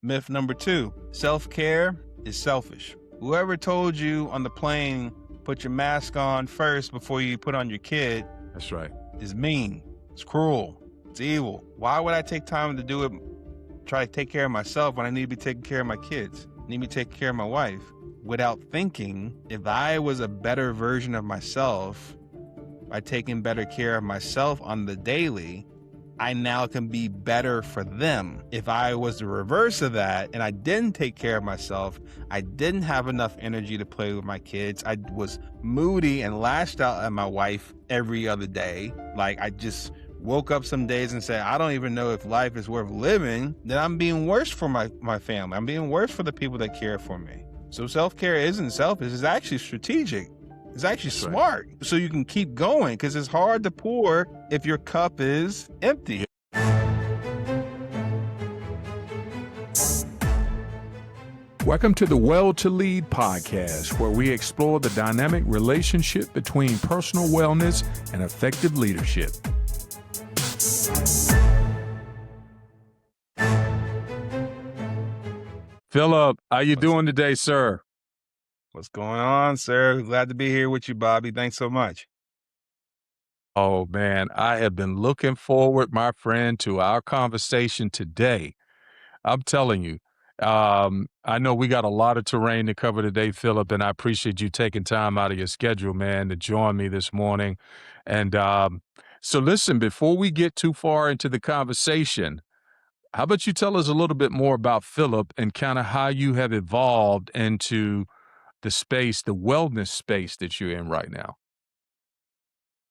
Myth number 2, self-care is selfish. Whoever told you on the plane, put your mask on first before you put on your kid, That's right. is mean. It's cruel. It's evil. Why would I take time to do it, try to take care of myself when I need to be taking care of my kids? I need to be taking care of my wife. Without thinking, if I was a better version of myself by taking better care of myself on the daily, I now can be better for them. If I was the reverse of that and I didn't take care of myself, I didn't have enough energy to play with my kids, I was moody and lashed out at my wife every other day, like I just woke up some days and said, I don't even know if life is worth living, then I'm being worse for my family. I'm being worse for the people that care for me. So self-care isn't selfish, it's actually strategic. It's actually That's right. smart, so you can keep going, because it's hard to pour if your cup is empty. Welcome to the Well to Lead podcast, where we explore the dynamic relationship between personal wellness and effective leadership. Philip, how you doing today, sir? What's going on, sir? Glad to be here with you, Bobby. Thanks so much. Oh, man, I have been looking forward, my friend, to our conversation today. I'm telling you, I know we got a lot of terrain to cover today, Philip, and I appreciate you taking time out of your schedule, man, to join me this morning. And so listen, before we get too far into the conversation, how about you tell us a little bit more about Philip and kind of how you have evolved into the space, the wellness space that you're in right now?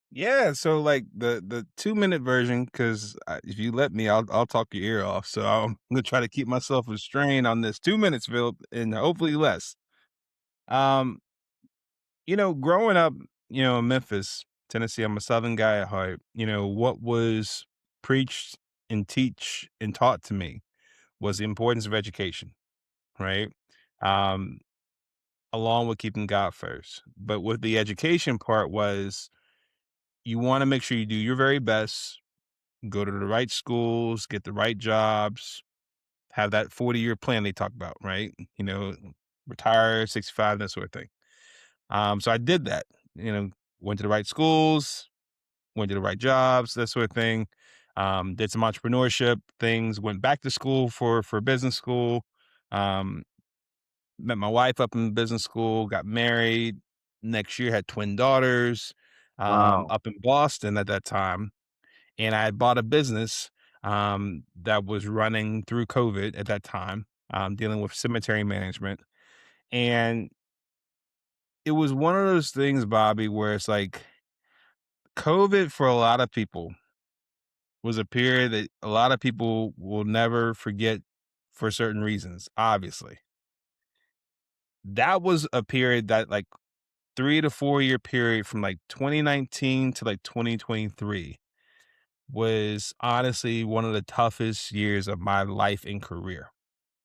Yeah, so like the 2-minute version, because if you let me, I'll talk your ear off. So I'm gonna try to keep myself restrained on this 2 minutes, Phil, and hopefully less. Um, growing up, in Memphis, Tennessee, I'm a Southern guy at heart. What was preached and teach and taught to me was the importance of education, right? Um, Along with keeping God first. But with the education part was you want to make sure you do your very best, go to the right schools, get the right jobs, have that 40-year plan they talk about, right? Retire 65, that sort of thing. So I did that, went to the right schools, went to the right jobs, that sort of thing. Did some entrepreneurship things, went back to school for business school. Um, Met my wife up in business school, got married. Next year, had twin daughters, Wow. up in Boston at that time. And I had bought a business that was running through COVID at that time, dealing with cemetery management. And it was one of those things, Bobby, where it's like COVID for a lot of people was a period that a lot of people will never forget for certain reasons, obviously. That was a period that, like, 3 to 4 year period from like 2019 to like 2023 was honestly one of the toughest years of my life and career.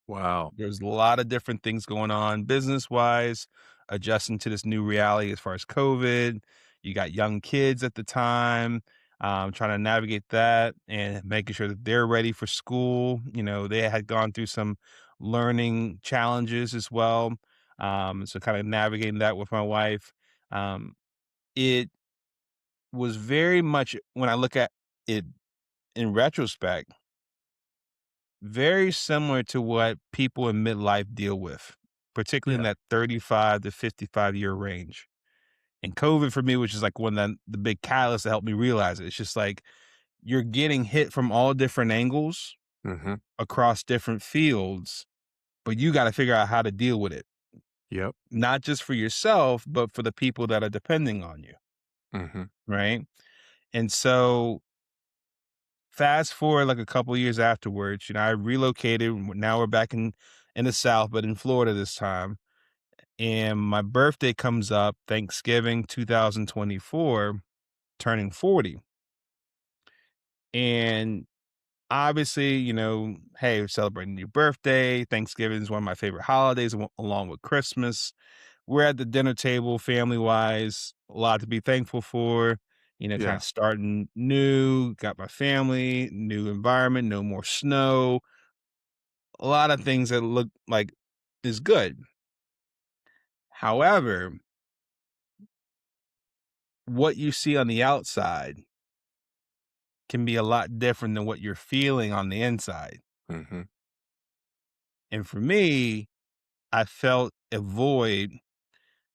Wow. There's a lot of different things going on business wise, adjusting to this new reality as far as COVID. You got young kids at the time, trying to navigate that and making sure that they're ready for school. They had gone through some learning challenges as well. So kind of navigating that with my wife. It was very much, when I look at it in retrospect, very similar to what people in midlife deal with, particularly in Yeah. that 35 to 55-year range. And COVID for me, which is like one of the big catalysts that helped me realize it. It's just like you're getting hit from all different angles Mm-hmm. across different fields, but you got to figure out how to deal with it, Yep. not just for yourself, but for the people that are depending on you. Mm-hmm. Right. And so fast forward like a couple years afterwards, I relocated. Now we're back in the South, but in Florida this time. And my birthday comes up, Thanksgiving 2024, turning 40. And obviously, hey, we're celebrating your birthday. Thanksgiving is one of my favorite holidays, along with Christmas. We're at the dinner table, family wise, a lot to be thankful for. Kind Yeah. of starting new, got my family, new environment, no more snow, a lot of things that look like is good. However, what you see on the outside can be a lot different than what you're feeling on the inside. Mhm. And for me, I felt a void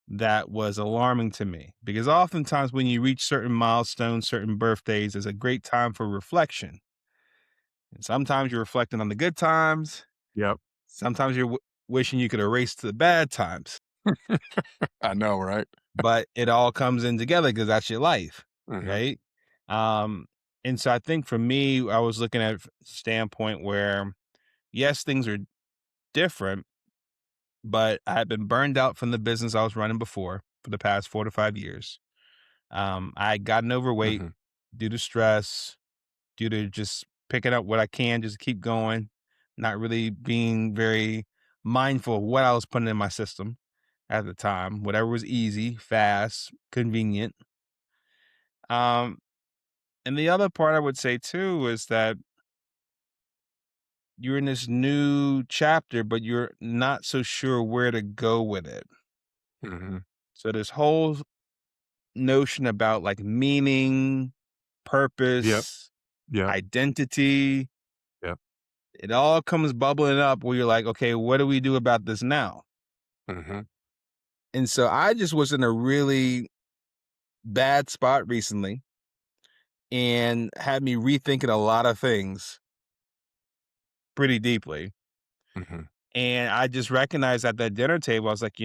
that was alarming to me because oftentimes when you reach certain milestones, certain birthdays, is a great time for reflection. And sometimes you're reflecting on the good times. Yep. Sometimes you're wishing you could erase the bad times, I know, right? but it all comes in together because that's your life, Mhm. right? Um, and so I think for me, I was looking at standpoint where yes, things are different, but I had been burned out from the business I was running before for the past 4 to 5 years. I had gotten overweight Mhm. due to stress, due to just picking up what I can, just keep going, not really being very mindful of what I was putting in my system at the time. Whatever was easy, fast, convenient. Um, and the other part I would say too is that you're in this new chapter, but you're not so sure where to go with it. Mhm. So this whole notion about like meaning, Yep. purpose, Yep. identity, Yep. it all comes bubbling up where you're like, okay, what do we do about this now? Mhm. And so I just was in a really bad spot recently and had me rethinking a lot of things pretty deeply. Mhm. And I just recognized at that dinner table, I was like,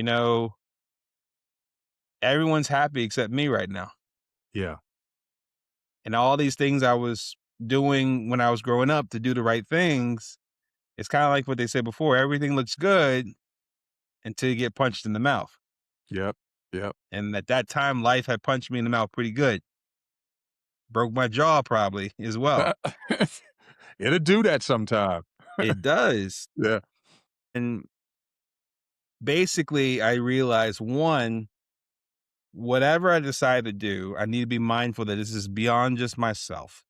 everyone's happy except me right now. Yeah. And all these things I was doing when I was growing up to do the right things, it's kind of like what they said before everything looks good until you get punched in the mouth. Yep. Yep. And at that time, life had punched me in the mouth pretty good. Broke my jaw probably as well. It'll do that sometime. It does. Yeah. And basically, I realized one, whatever I decide to do, I need to be mindful that this is beyond just myself.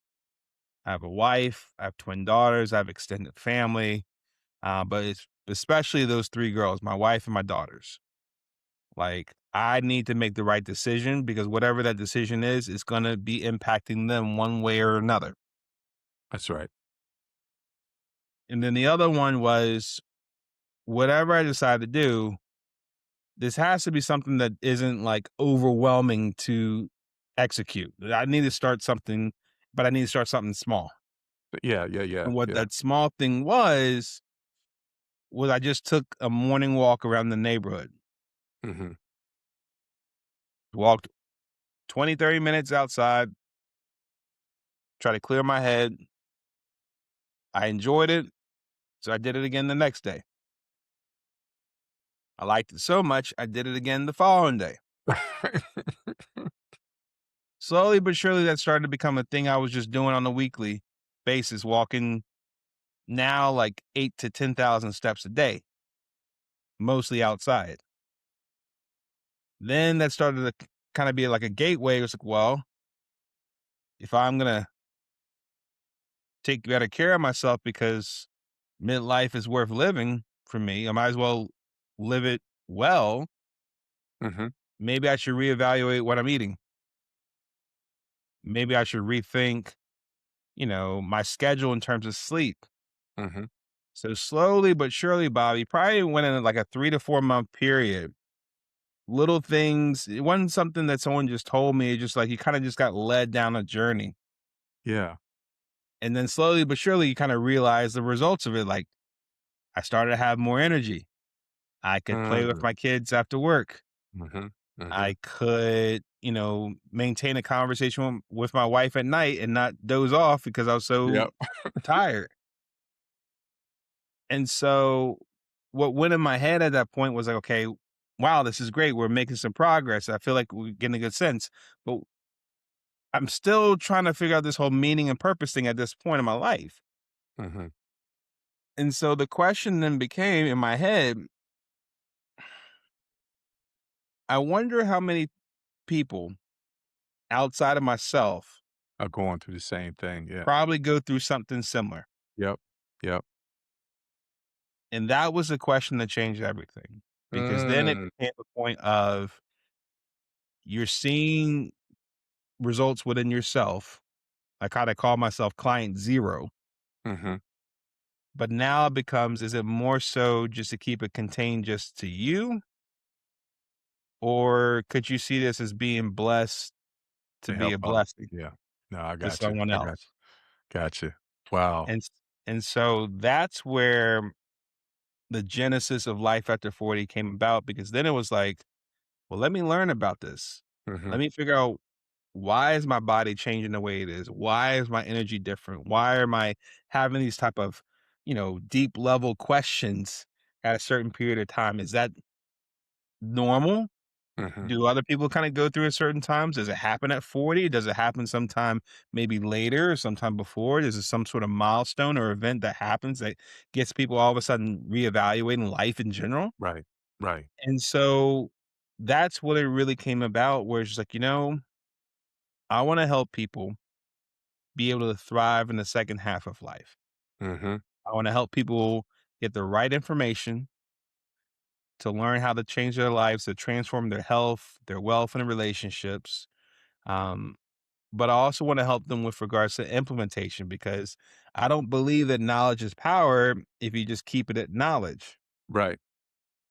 I have a wife, I have twin daughters, I have extended family, but it's especially those three girls, my wife and my daughters. Like, I need to make the right decision because whatever that decision is going to be impacting them one way or another. That's right. And then the other one was whatever I decide to do, this has to be something that isn't like overwhelming to execute. I need to start something, but I need to start something small. Yeah, yeah, yeah, And what yeah. that small thing was I just took a morning walk around the neighborhood, Mhm. walked 20, 30 minutes outside, try to clear my head. I enjoyed it. So I did it again the next day. I liked it so much, I did it again the following day. Slowly but surely, that started to become a thing I was just doing on a weekly basis, walking now like 8 to 10,000 steps a day, mostly outside. Then that started to kind of be like a gateway. It was like, well, if I'm going to take better care of myself because midlife is worth living for me, I might as well live it well. Mhm. Maybe I should reevaluate what I'm eating. Maybe I should rethink, my schedule in terms of sleep. Mhm. So slowly but surely, Bobby, probably went in like a 3 to 4 month period. Little things. It wasn't something that someone just told me. It just like you kind of just got led down a journey. Yeah. And then slowly but surely you kind of realize the results of it. Like I started to have more energy. I could play with Mm. my kids after work. Mhm. Mhm. I could, maintain a conversation with my wife at night and not doze off because I was so Yep. tired. And so what went in my head at that point was like, okay, wow, this is great. We're making some progress. I feel like we're getting a good sense. But I'm still trying to figure out this whole meaning and purpose thing at this point in my life. Mhm. And so the question then became in my head, I wonder how many people outside of myself Are going through the same thing, yeah. probably go through something similar. Yep. Yep. And that was the question that changed everything, because then it Mm, became a point of you're seeing results within yourself. I kinda call myself client 0, mhm, but now it becomes, is it more so just to keep it contained just to you, or could you see this as being blessed to to be help a out. blessing Yeah. No, I to got you, someone I got else? you, got you. Wow. And s and so that's where the genesis of Life After 40 came about, because then it was like, well, let me learn about this. Mhm, Let me figure out, why is my body changing the way it is? Why is my energy different? Why am I having these type of, deep level questions at a certain period of time? Is that normal? mhm, Do other people kind of go through at certain times? Does it happen at 40? Does it happen sometime maybe later or sometime before? Is it some sort of milestone or event that happens that gets people all of a sudden reevaluating life in general? right, right, And so that's what it really came about, where it's just like, I want to help people be able to thrive in the second half of life. mhm, I want to help people get the right information to learn how to change their lives, to transform their health, their wealth, and their relationships. Um, but I also want to help them with regards to implementation, because I don't believe that knowledge is power if you just keep it at knowledge. right,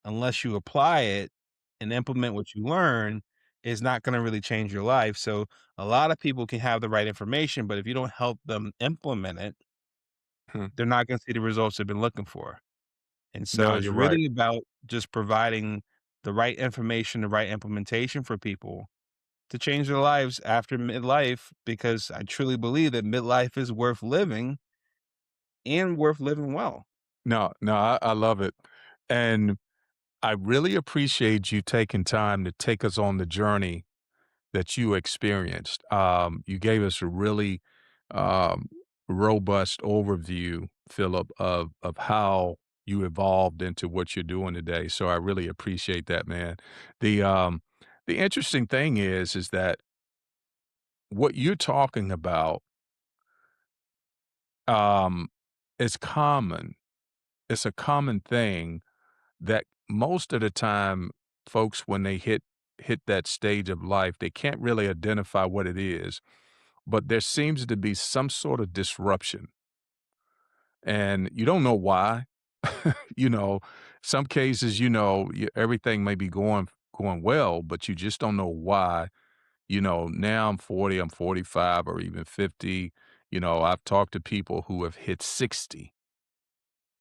Unless you apply it and implement what you learn, is not going to really change your life. So a lot of people can have the right information, but if you don't help them implement it, hmm. they're not going to see the results they've been looking for. And so No, it's you're right. really about just providing the right information, the right implementation for people to change their lives after midlife, because I truly believe that midlife is worth living and worth living well. No, no, I love it, and I really appreciate you taking time to take us on the journey that you experienced. You gave us a really um, robust overview, Philip, of how you evolved into what you're doing today. So I really appreciate that, man. The um, the interesting thing is that what you're talking about um, is common. It's a common thing that most of the time, folks, when they hit that stage of life, they can't really identify what it is, but there seems to be some sort of disruption, and you don't know why. You know, some cases, everything may be going well, but you just don't know why. Now I'm 40, I'm 45, or even 50. I've talked to people who have hit 60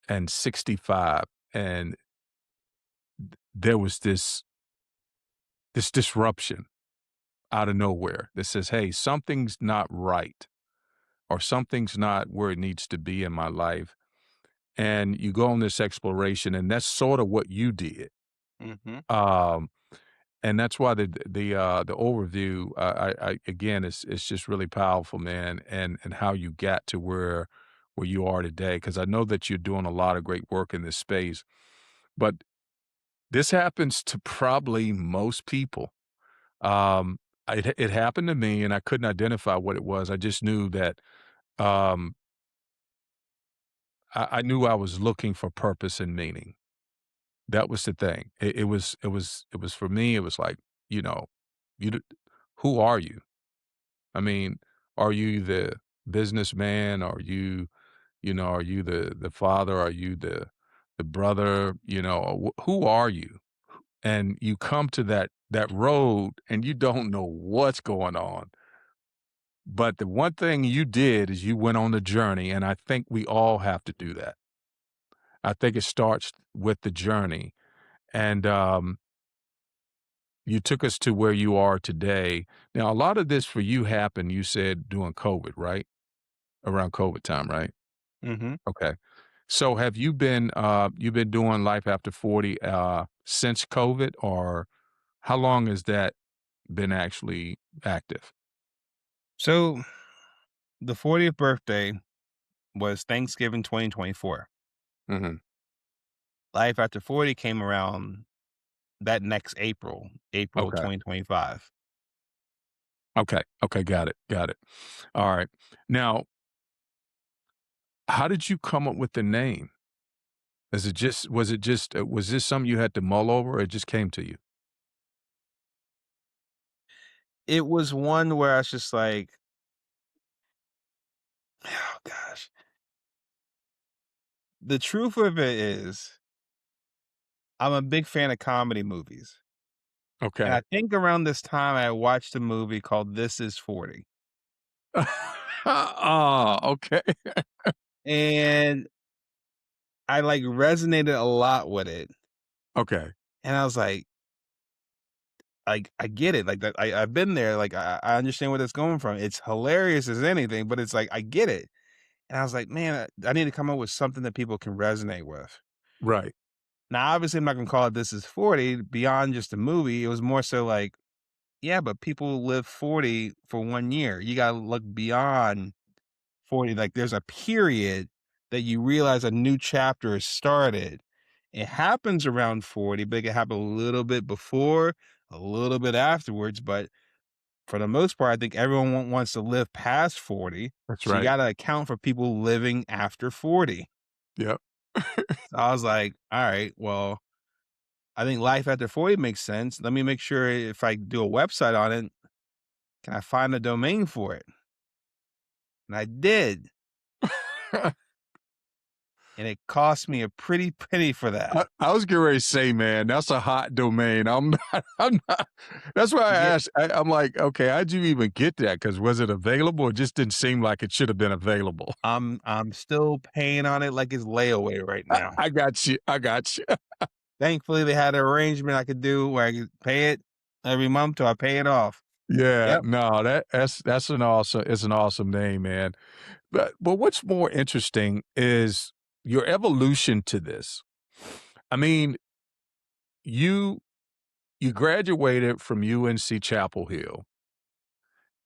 and 65, and there was this disruption out of nowhere that says, "Hey, something's not right, or something's not where it needs to be in my life." And you go on this exploration, and that's sort of what you did. Hmm. Um, and that's why the overview, I again, it's just really powerful, man, and how you got to where you are today. Because I know that you're doing a lot of great work in this space, but this happens to probably most people. Um, it happened to me, and I couldn't identify what it was. I just knew that um, I knew I was looking for purpose and meaning. That was the thing. It was for me. It was like, you know, you. d- Who are you? I mean, are you the businessman? Are you the father? Are you the brother? Who are you? And you come to that road, and you don't know what's going on. But the one thing you did is you went on the journey, and I think we all have to do that. I think it starts with the journey, and you took us to where you are today. Now, a lot of this for you happened, you said, during COVID, right? Around COVID time, right? Hmm. Okay. So have you've been doing Life After 40 since COVID, or how long has that been actually active? So the 40th birthday was Thanksgiving 2024. Mhm. Life After 40 came around that next April, April Okay. 2025. Okay. Okay, got it. Got it. All right. Now, how did you come up with the name? Is it just was it just was this something you had to mull over, or it just came to you? It was one where I was just like, oh gosh. The truth of it is, I'm a big fan of comedy movies. And Okay. I think around this time I watched a movie called This Is 40. Oh, okay. And I like resonated a lot with it. Okay. And I was like, I get it. Like that I've been there. Like I understand where that's going from. It's hilarious as anything, but it's like I get it. And I was like, man, I need to come up with something that people can resonate with. Right. Now, obviously, I'm not gonna call it This Is 40 beyond just a movie. It was more so like, yeah, but people live 40 for 1 year. You gotta look beyond 40. Like there's a period that you realize a new chapter is started. It happens around 40, but it can happen a little bit before, a little bit afterwards. But for the most part, I think everyone wants to live past 40. That's So you right. gotta account for people living after 40. Yep. So I was like, all right, well, I think life after 40 makes sense. Let me make sure if I do a website on it, can I find a domain for it? And I did. And it cost me a pretty penny for that. I was getting ready to say, man, that's a hot domain. I'm not, I'm not. That's why I Yeah, asked. I'm like, okay, how'd you even get that? Because was it available? It just didn't seem like it should have been available. I'm still paying on it like it's layaway right now. I got you. I got you. Thankfully, they had an arrangement I could do where I could pay it every month till I pay it off. Yeah, Yep. no, that's an awesome. It's an awesome name, man. But what's more interesting is your evolution to this. I mean, you you graduated from UNC Chapel Hill.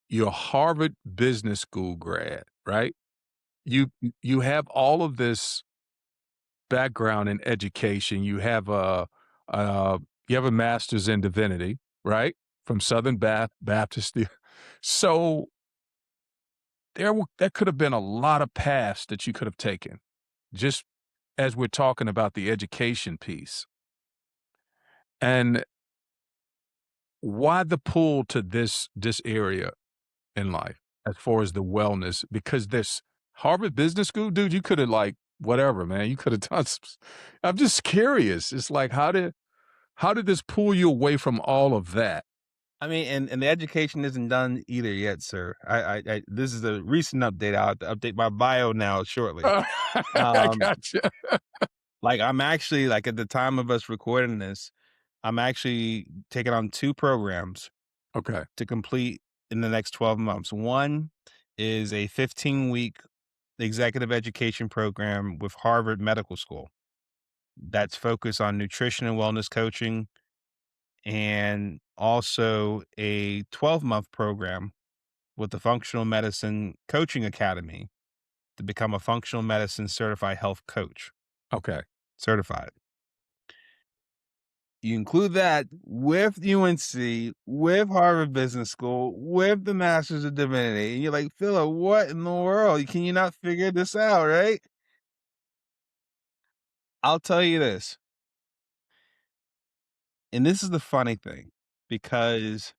You're a Harvard Business School grad, right? You have all of this background in education. Uh, you have a master's in divinity, right? From Southern Baptist. So there could have been a lot of paths that you could have taken, just as we're talking about the education piece. And why the pull to this area in life as far as the wellness? Because this Harvard Business School, dude, you could have like whatever, man. You could have done some, I'm just curious. It's like how did this pull you away from all of that? I mean, and the education isn't done either yet, sir. I this is a recent update. I'll have to update my bio now shortly. I Um, gotcha. like I'm actually like at the time of us recording this, I'm actually taking on 2 programs Okay. to complete in the next 12 months. One is a 15-week executive education program with Harvard Medical School that's focused on nutrition and wellness coaching, and also a 12-month program with the Functional Medicine Coaching Academy to become a functional medicine certified health coach, Okay. certified. You include that with UNC, with Harvard Business School, with the Masters of Divinity, and you're like, Philip, what in the world? Can you not figure this out, right? I'll tell you this, and this is the funny thing, because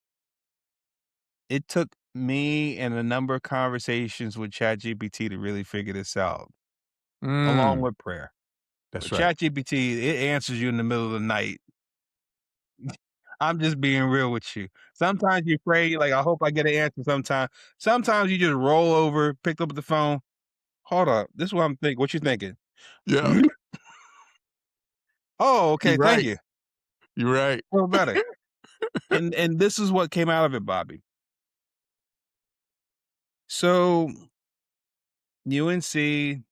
it took me and a number of conversations with ChatGPT to really figure this out, along Mm, with prayer. that's But right. ChatGPT, it answers you in the middle of the night. I'm just being real with you. Sometimes you pray, like, I hope I get an answer sometime. Sometimes you just roll over, pick up the phone. Hold up. This is what I'm thinking. What you thinking? Yeah, Oh, you're okay. Thank right. you. You're right. Feel better. And this is what came out of it, Bobby. So UNC,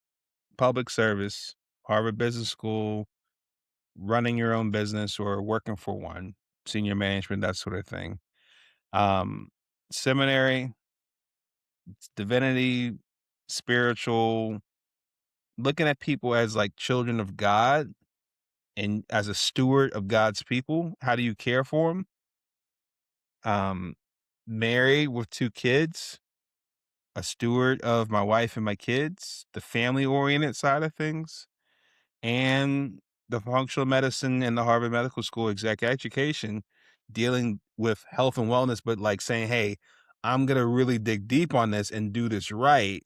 public service, Harvard Business School, running your own business or working for one, senior management, that sort of thing. Um, Seminary, divinity, spiritual, looking at people as like children of God and as a steward of God's people. How do you care for them? Um, Married with 2 kids, a steward of my wife and my kids, the family oriented side of things. and the functional medicine and the Harvard Medical School exec education dealing with health and wellness, but like saying, hey, I'm going to really dig deep on this and do this right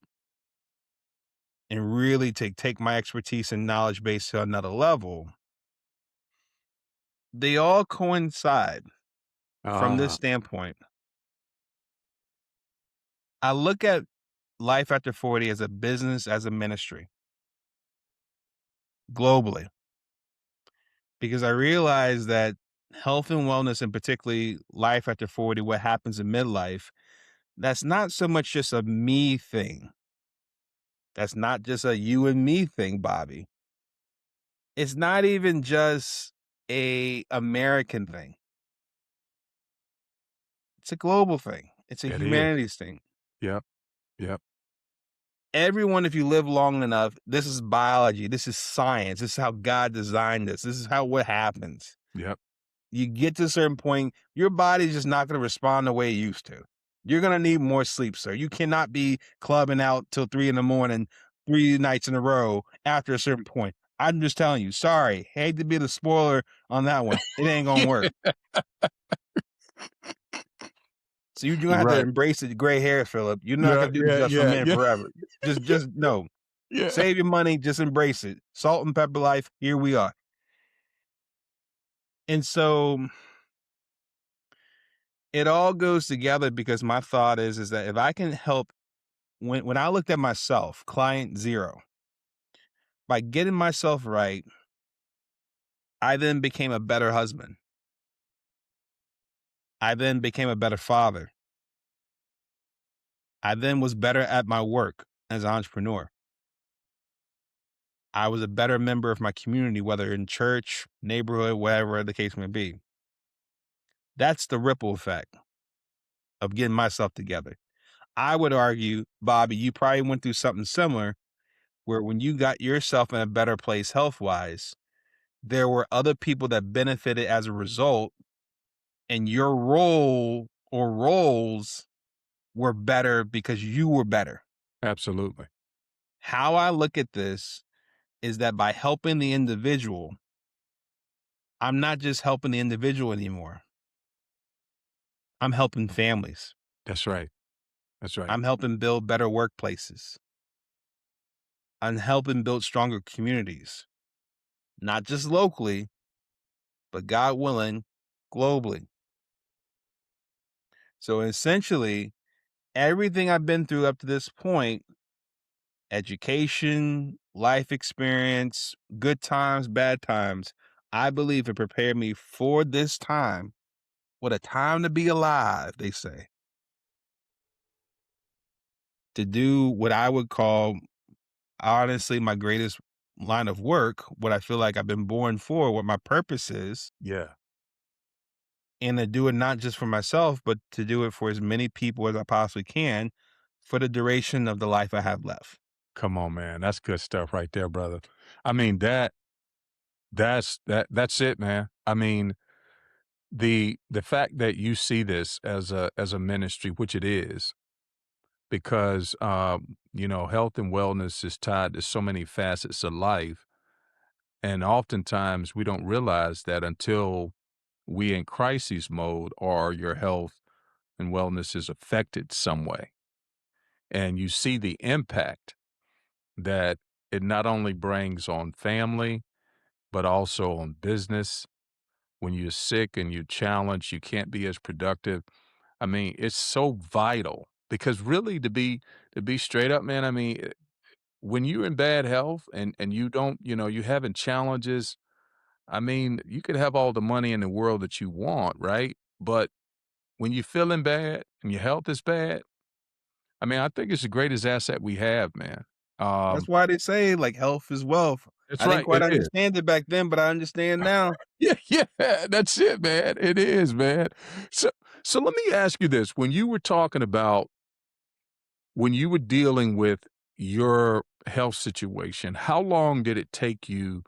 and really take my expertise and knowledge base to another level. They all coincide from this Ah, standpoint. I look at life after 40 as a business, as a ministry globally, because I realize that health and wellness, and particularly life after 40, what happens in midlife, that's not so much just a me thing. That's not just a you and me thing, Bobby. It's not even just a American thing. It's a global thing. It's a it is. humanities thing. Yep, yep, Everyone, if you live long enough, this is biology. This is science. This is how God designed this. This is how what happens. yep. You get to a certain point, your body's just not going to respond the way it used to. You're going to need more sleep, sir. You cannot be clubbing out till 3 in the morning, 3 nights in a row after a certain point. I'm just telling you, sorry. Hate to be the spoiler on that one. It ain't going to work. So you're going to have to Right. embrace the gray hair, Philip. You're not Yeah, going to do yeah, just for yeah, men yeah, forever. Just no. yeah. Save your money. Just embrace it. Salt and pepper life. Here we are. And so it all goes together because my thought is that if I can help when I looked at myself, client 0, by getting myself right, I then became a better husband. I then became a better father. I then was better at my work as an entrepreneur. I was a better member of my community, whether in church, neighborhood, wherever the case may be. That's the ripple effect of getting myself together. I would argue, Bobby, you probably went through something similar where when you got yourself in a better place health wise, there were other people that benefited as a result, and your role or roles were better because you were better. Absolutely. How I look at this is that by helping the individual, I'm not just helping the individual anymore. I'm helping families. That's right. That's right. I'm helping build better workplaces. I'm helping build stronger communities, not just locally, but God willing, globally. So essentially, everything I've been through up to this point, education, life experience, good times, bad times, I believe it prepared me for this time. What a time to be alive, they say, to do what I would call, honestly, my greatest line of work, what I feel like I've been born for, what my purpose is, Yeah. and to do it not just for myself, but to do it for as many people as I possibly can for the duration of the life I have left. Come on, man. That's good stuff right there, brother. I mean, that's it, man. I mean, the fact that you see this as a ministry, which it is, because health and wellness is tied to so many facets of life. And oftentimes we don't realize that until we in crisis mode or your health and wellness is affected some way. And you see the impact that it not only brings on family, but also on business. When you're sick and you're challenged, you can't be as productive. I mean, it's so vital because really to be straight up, man, I mean, when you're in bad health and you don't, you having challenges, I mean, you could have all the money in the world that you want, right? But when you're feeling bad and your health is bad, I mean, I think it's the greatest asset we have, man. That's Um, why they say like health is wealth. it's I didn't right. quite It is. understand it back then, but I understand now. Yeah, yeah, that's it, man. It is, man. So, so let me ask you this: when you were talking about when you were dealing with your health situation, how long did it take you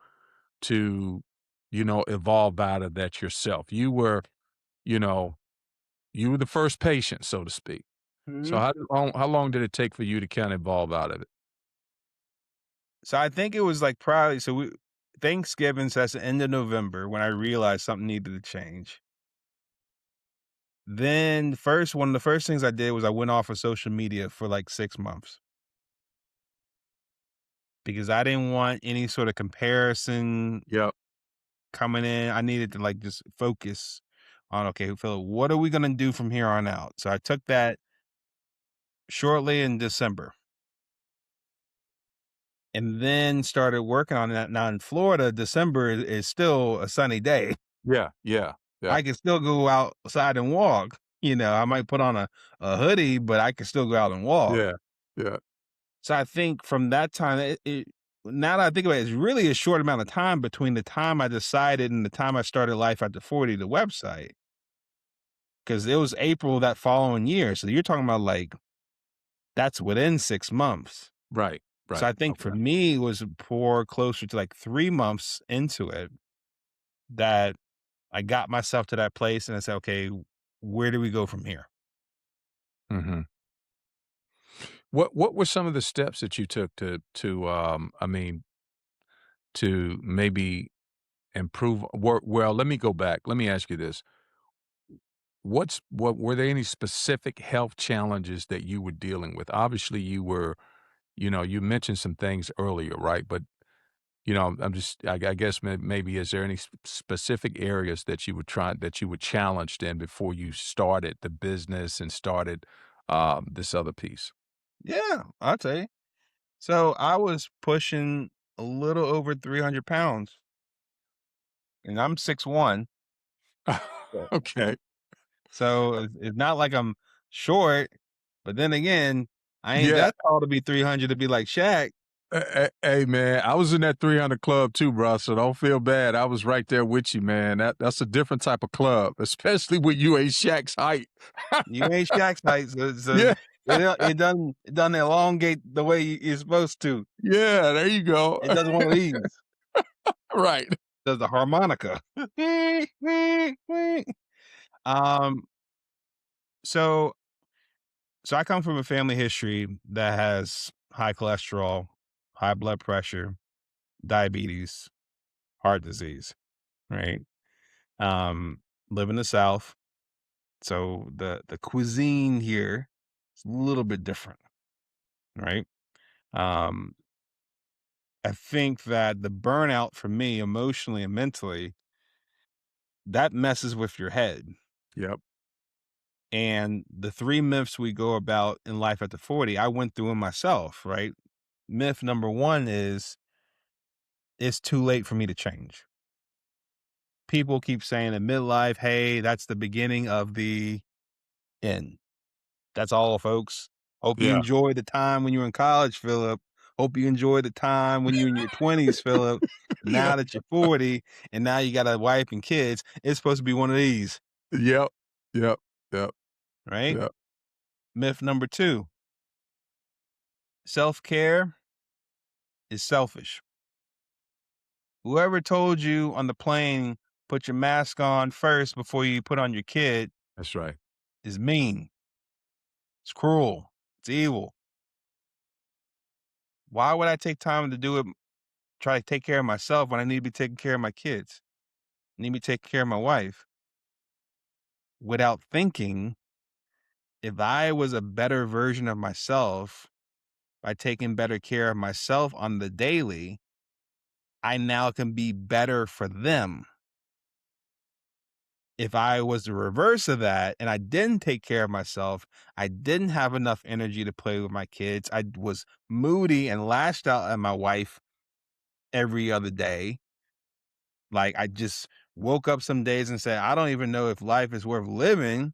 to, evolve out of that yourself? You know, you were the first patient, so to speak. So Mhm. how long did it take for you to kind of evolve out of it? So I think it was like probably so. Thanksgiving, so that's the end of November when I realized something needed to change. Then first one of the first things I did was I went off of social media for like 6 months because I didn't want any sort of comparison Yep. coming in. I needed to like just focus on, okay, Phil, what are we gonna do from here on out? So I took that shortly in December and then started working on that. Now in Florida, December is still a sunny day. Yeah, yeah, yeah, I can still go outside and walk. I might put on a hoodie, but I can still go out and walk. yeah, yeah, So I think from that time, now that I think about it, it's really a short amount of time between the time I decided and the time I started Life After 40, the website, because it was April that following year. So you're talking about like that's within 6 months. right, So right, I think for okay, me, it was pour closer to like 3 months into it that I got myself to that place and I said, okay, where do we go from here? mhm. What were some of the steps that you took I mean, to maybe improve work well, let me go back. Let me ask you this. What were there any specific health challenges that you were dealing with? Obviously, you mentioned some things earlier, right? But, I'm just I guess maybe is there any specific areas that you were challenged in before you started the business and started, this other piece? Yeah, I'll tell you. So I was pushing a little over 300 pounds and I'm 6'1". Yeah. Okay. So it's not like I'm short, but then again, I ain't Yeah. that tall to be 300 to be like Shaq. Hey, man, I was in that 300 club too, bro, so don't feel bad. I was right there with you, man. That's a different type of club, especially when you ain't Shaq's height. You ain't Shaq's height, so Yeah, it doesn't elongate the way you're supposed to. yeah, there you go. It does one of these. Right. Does the harmonica. Um, so so I come from a family history that has high cholesterol, high blood pressure, diabetes, heart disease, right? Live in the South, so the cuisine here is a little bit different, right? Um, I think that the burnout for me emotionally and mentally, that messes with your head. Yep, And the 3 myths we go about in Life After 40, I went through them myself, right? Myth number 1 is it's too late for me to change. People keep saying in midlife, "Hey, that's the beginning of the end." That's all, folks. Hope you yeah. enjoy the time when you were in college, Philip. Hope you enjoy the time when you're in your 20s, Philip. Yeah. Now that you're 40 and now you got a wife and kids, it's supposed to be one of these, Yep, yep, yep, right? yep. Myth number 2, self-care is selfish. Whoever told you on the plane, put your mask on first before you put on your kid That's right. is mean. It's cruel. It's evil. Why would I take time to do it, try to take care of myself when I need to be taking care of my kids? I need to be taking care of my wife without thinking if I was a better version of myself by taking better care of myself on the daily, I now can be better for them. If I was the reverse of that and I didn't take care of myself, I didn't have enough energy to play with my kids. I was moody and lashed out at my wife every other day. Like I just woke up some days and said, I don't even know if life is worth living.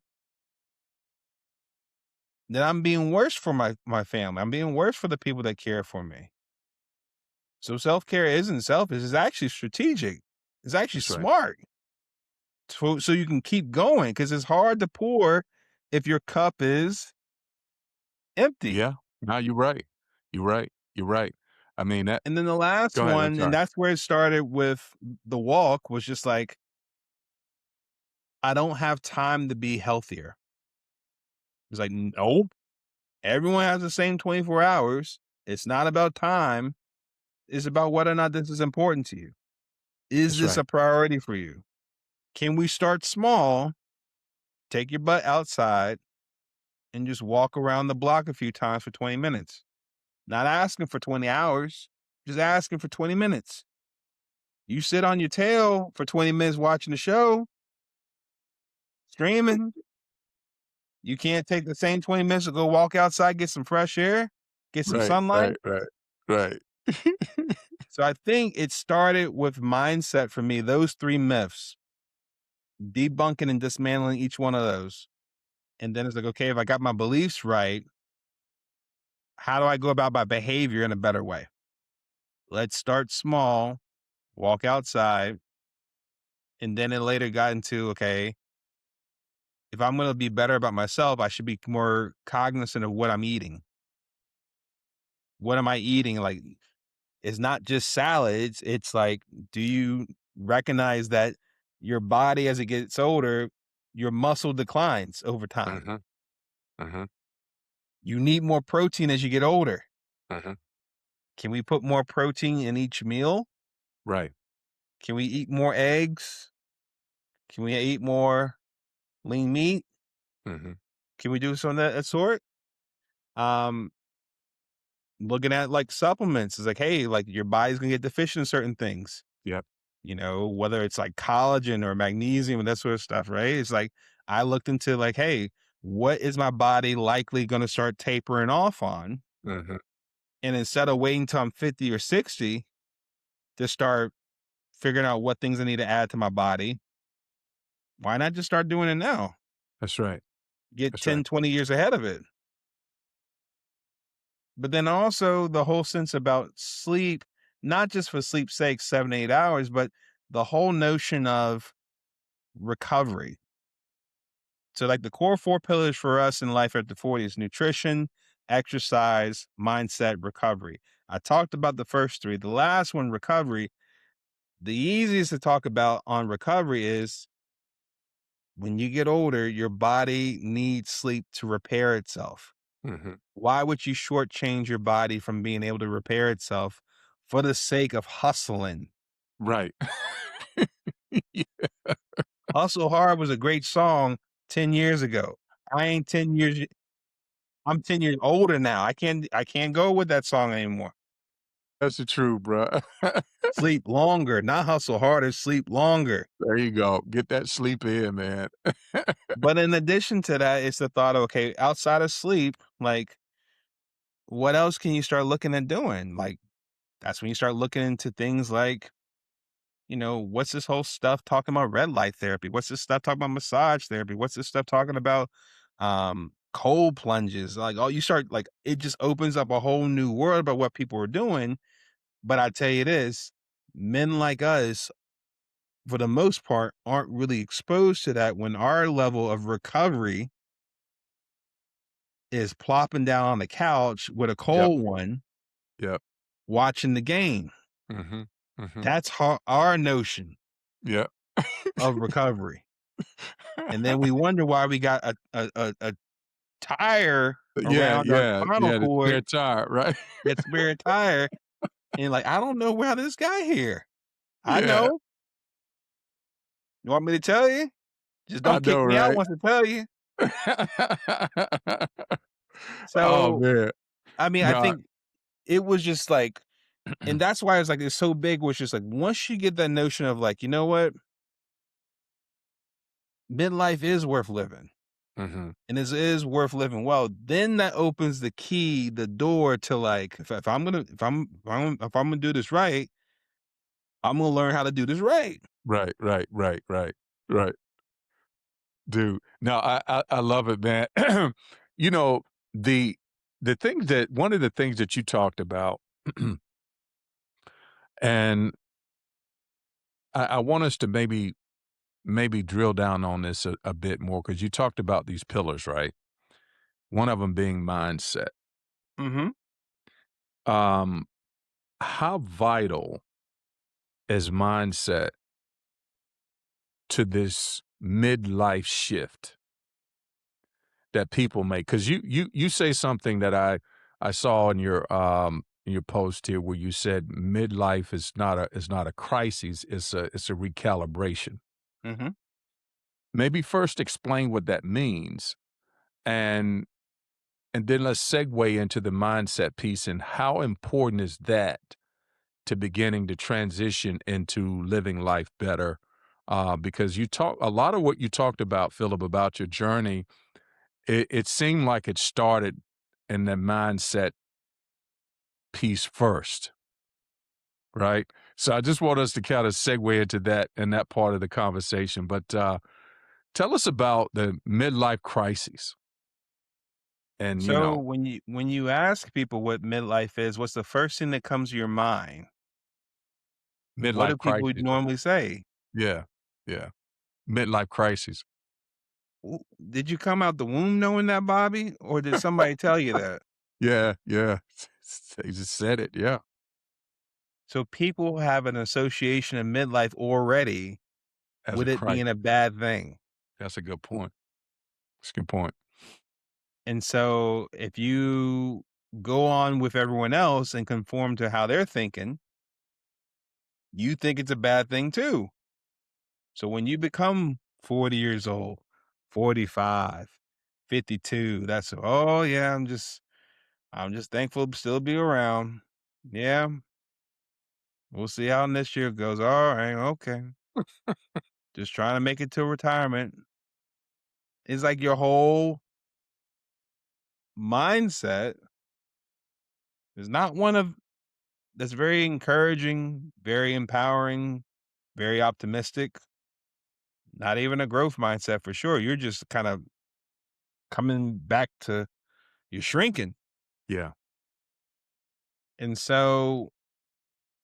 Then I'm being worse for my family. I'm being worse for the people that care for me. So self-care isn't selfish. It's actually strategic. It's actually That's right. smart. So you can keep going because it's hard to pour if your cup is empty. Yeah. No, you're right. You're right. You're right. I mean, that And then the go last ahead, I'm one, and sorry. that's where it started with the walk, was just like, I don't have time to be healthier. It's like, nope. Everyone has the same 24 hours. It's not about time. It's about whether or not this is important to you. Is That's this right. a priority for you? Can we start small? Take your butt outside and just walk around the block a few times for 20 minutes. Not asking for 20 hours, just asking for 20 minutes. You sit on your tail for 20 minutes watching the show, streaming. You can't take the same 20 minutes to go walk outside, get some fresh air, get some Right, right, sunlight. right, right. So I think it started with mindset for me, those three myths, debunking and dismantling each one of those. And then it's like, okay, if I got my beliefs right, how do I go about my behavior in a better way? Let's start small, walk outside. And then it later got into, okay, if I'm going to be better about myself, I should be more cognizant of what I'm eating. What am I eating? Like, it's not just salads. It's like, do you recognize that your body, as it gets older, your muscle declines over time? Mhm, mhm, You need more protein as you get older. mhm. Can we put more protein in each meal? Right. Can we eat more eggs? Can we eat more lean meat? Mhm. Can we do some of that sort? Um, Looking at like supplements is like, hey, like your body's gonna get deficient in certain things, Yep. whether it's like collagen or magnesium and that sort of stuff, right? It's like I looked into like, hey, what is my body likely gonna start tapering off on? Mhm. And instead of waiting till I'm 50 or 60 to start figuring out what things I need to add to my body, why not just start doing it now? That's right. Get That's right. 10, 20 years ahead of it. But then also the whole sense about sleep, not just for sleep's sake, 7 to 8 hours, but the whole notion of recovery. So, like the core four pillars for us in life after 40 is nutrition, exercise, mindset, recovery. I talked about the first three. The last one, recovery, the easiest to talk about on recovery is when you get older, your body needs sleep to repair itself. Mhm. Why would you shortchange your body from being able to repair itself for the sake of hustling? Right. Yeah. Hustle Hard was a great song 10 years ago. I ain't 10 years I'm 10 years older now. I can't go with that song anymore. That's the truth, bruh. Sleep longer, not hustle harder, sleep longer. There you go. Get that sleep in, man. But in addition to that, it's the thought of, okay, outside of sleep, like what else can you start looking at doing? Like that's when you start looking into things like, what's this whole stuff talking about red light therapy? What's this stuff talking about massage therapy? What's this stuff talking about cold plunges? Like, oh, you start like it just opens up a whole new world about what people are doing. But I tell you this, men like us, for the most part, aren't really exposed to that when our level of recovery is plopping down on the couch with a Yep. cold one, Yep. watching the game. Mhm. Mhm. That's our notion Yep. of recovery. And then we wonder why we got a tire Yeah, around our yeah, spinal yeah, the cord spare tire, right? that's spare tire, and like, I don't know where this guy here. I Yeah, know. You want me to tell you? Just I don't kick know, me out right? once I tell you. Oh, So, man. I mean, I No, think it was just like, and that's why it's like it's so big, was just like once you get that notion of like, you know what, midlife is worth living. Mhm. And this is worth living well, then that opens the key, the door to like, if I'm gonna if I'm gonna do this right, I'm gonna learn how to do this right. Right, right, right, right, right. Dude, no, I love it, man. You know, the the things that one of the things that you talked about, and I want us to maybe drill down on this a bit more because you talked about these pillars, right? One of them being mindset. Mhm. Um, how vital is mindset to this midlife shift that people make? Because you say something that I saw in your in your post here where you said midlife is not a crisis, it's a recalibration. Mhm. Maybe first explain what that means, and then let's segue into the mindset piece and how important is that to beginning to transition into living life better? Because you talk a lot of what you talked about, Philip, about your journey. It seemed like it started in the mindset piece first, right? So I just want us to kind of segue into that and that part of the conversation. But tell us about the midlife crises and So when you ask people what midlife is, what's the first thing that comes to your mind? What do midlife people crises. normally say? Yeah, yeah, midlife crises. Did you come out the womb knowing that, Bobby, or did somebody tell you that? Yeah, yeah. They just said it. Yeah, So people have an association of midlife already as a with it being crisis. a bad thing. That's a good point. That's a good point. And so if you go on with everyone else and conform to how they're thinking, you think it's a bad thing too. So when you become 40 years old, 45, 52, that's, oh yeah, I'm just thankful to still be around. Yeah, we'll see how this year goes. All right, okay. Just trying to make it to retirement. It's like your whole mindset is not one of that's very encouraging, very empowering, very optimistic. Not even a growth mindset for sure. You're just kind of coming back to you're shrinking. Yeah. And so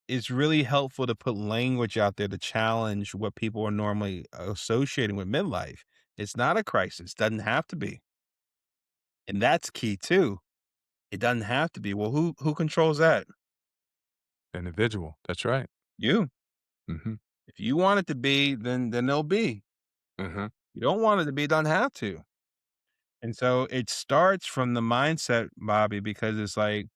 it's really helpful to put language out there to challenge what people are normally associating with midlife. It's not a crisis, doesn't have to be. And that's key too. It doesn't have to be. Well, who controls that? Individual. That's right. You. Mhm. If you want it to be, then they'll be. Mhm. You don't want it to be, doesn't have to. And so it starts from the mindset, Bobby, because it's like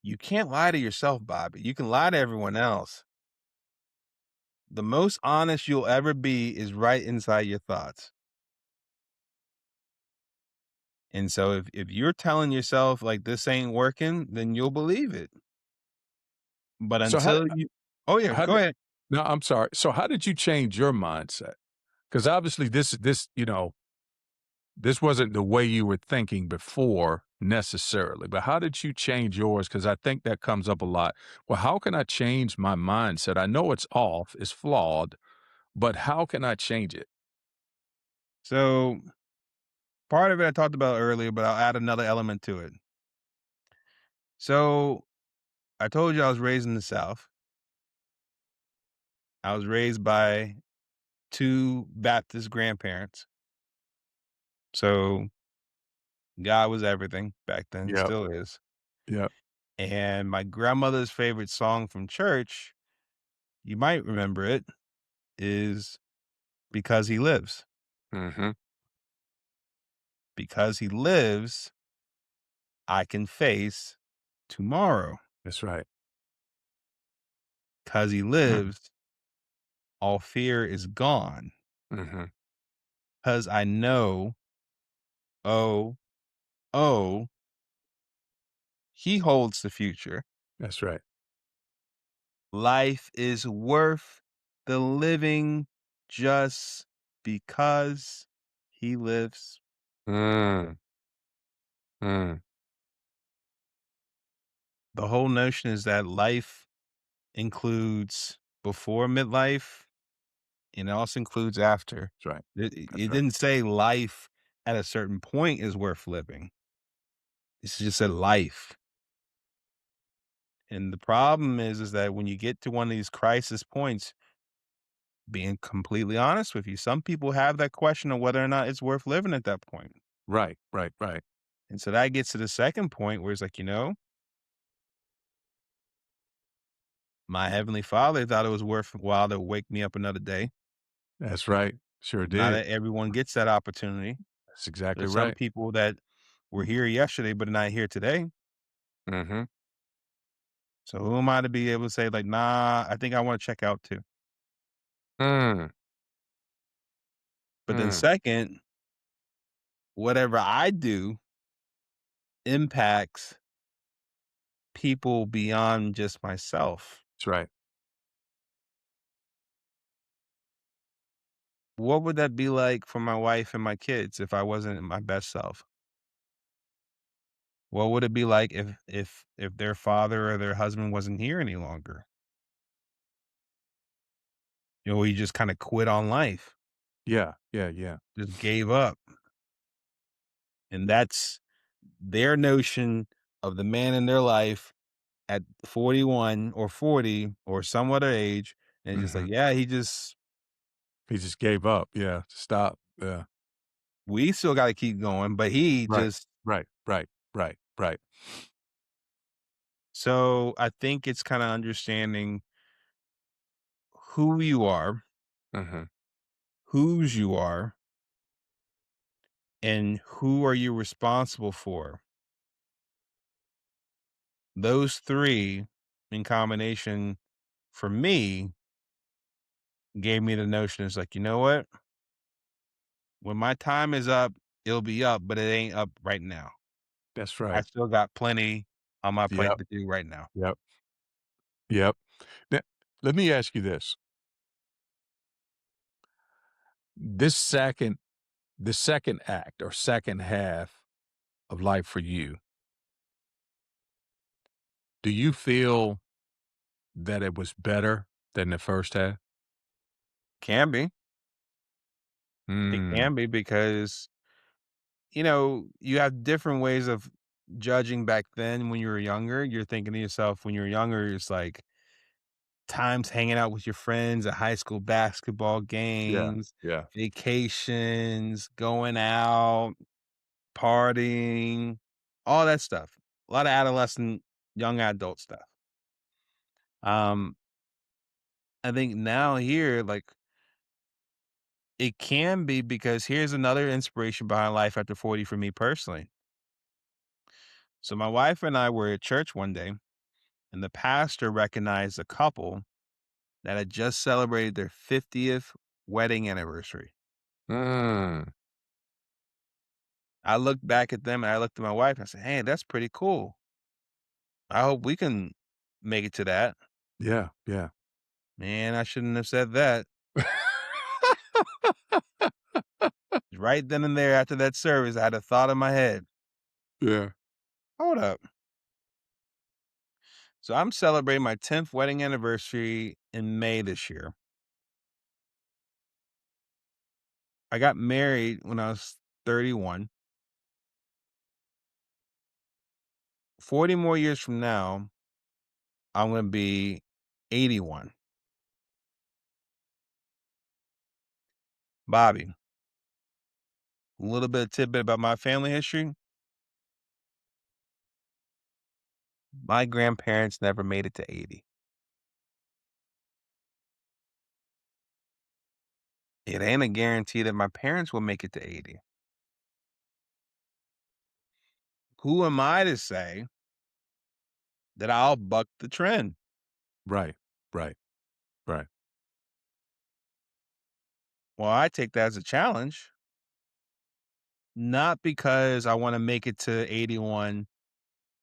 you can't lie to yourself, Bobby. You can lie to everyone else. The most honest you'll ever be is right inside your thoughts. And so if you're telling yourself like this ain't working, then you'll believe it. But So how until you Oh yeah, how go did ahead. no, I'm sorry. So how did you change your mindset? Because obviously this wasn't the way you were thinking before necessarily, but how did you change yours? Because I think that comes up a lot. Well, how can I change my mindset? I know it's off, it's flawed, but how can I change it? So part of it I talked about earlier, but I'll add another element to it. So I told you I was raised in the South. I was raised by two Baptist grandparents. So God was everything back then, Yep. still is. Yep. And my grandmother's favorite song from church, you might remember it, is Because He Lives. Mhm. Because He lives, I can face tomorrow. That's right. Because He Mm. lives, all fear is gone. Mhm. Because I know, oh, oh, He holds the future. That's right. Life is worth the living just because He lives. Mm. Mm. The whole notion is that life includes before midlife and it also includes after. That's right. That's It right. didn't say life at a certain point is worth living. It's just said life. And the problem is that when you get to one of these crisis points, being completely honest with you, some people have that question of whether or not it's worth living at that point. Right, right, right. And so that gets to the second point where it's like, my heavenly father thought it was worthwhile to wake me up another day. That's right. Sure Not did. that everyone gets that opportunity. That's exactly There's some right. people that were here yesterday, but not here today. Mhm. So who am I to be able to say like, "Nah, I think I wanna check out too." Mm, But then mm. second, whatever I do impacts people beyond just myself. That's right. What would that be like for my wife and my kids if I wasn't my best self? What would it be like if their father or their husband wasn't here any longer? You know, he just kinda quit on life, Yeah, yeah, yeah. just gave up, and that's their notion of the man in their life at 41 or 40 or some other age, and it's just like, Mhm. "Yeah, he just He just gave up. Yeah, stop. Yeah. we still gotta keep going, but he Right, just." right, right, right, right. So, I think it's kinda understanding who you are, Mhm. whose you are, and who are you responsible for. Those 3 in combination, for me, gave me the notion, it's like, "You know what? When my time is up, it'll be up, but it ain't up right now. That's I right. still got plenty on my plate Yep, to do right now." yep, yep. Now, let me ask you this. This second the second act or second half of life for you, do you feel that it was better than the first half? Can be. It Mm, can be because, you know, you have different ways of judging back then when you were younger. You're thinking to yourself when you're younger, it's like times hanging out with your friends at high school basketball yeah, games, yeah, vacations, going out, partying, all that stuff. A lot of adolescent, young adult stuff. Um, I think now here, like, it can be because here's another inspiration behind life after 40 for me personally. So my wife and I were at church one day, and the pastor recognized a couple that had just celebrated their 50th wedding anniversary. mm, I looked back at them and I looked at my wife and I said, "Hey, that's pretty cool. I hope we can make it to that." yeah, yeah. Man, I shouldn't have said that. Right then and there after that service, I had a thought in my head. Yeah. Hold up. So I'm celebrating my 10th wedding anniversary in May this year. I got married when I was 31. 40 more years from now, I'm going to be 81. Bobby, a little bit of tidbit about my family history. My grandparents never made it to 80. It ain't a guarantee that my parents will make it to 80. Who am I to say that I'll buck the trend? Right, right, right. Well, I take that as a challenge, not because I want to make it to 81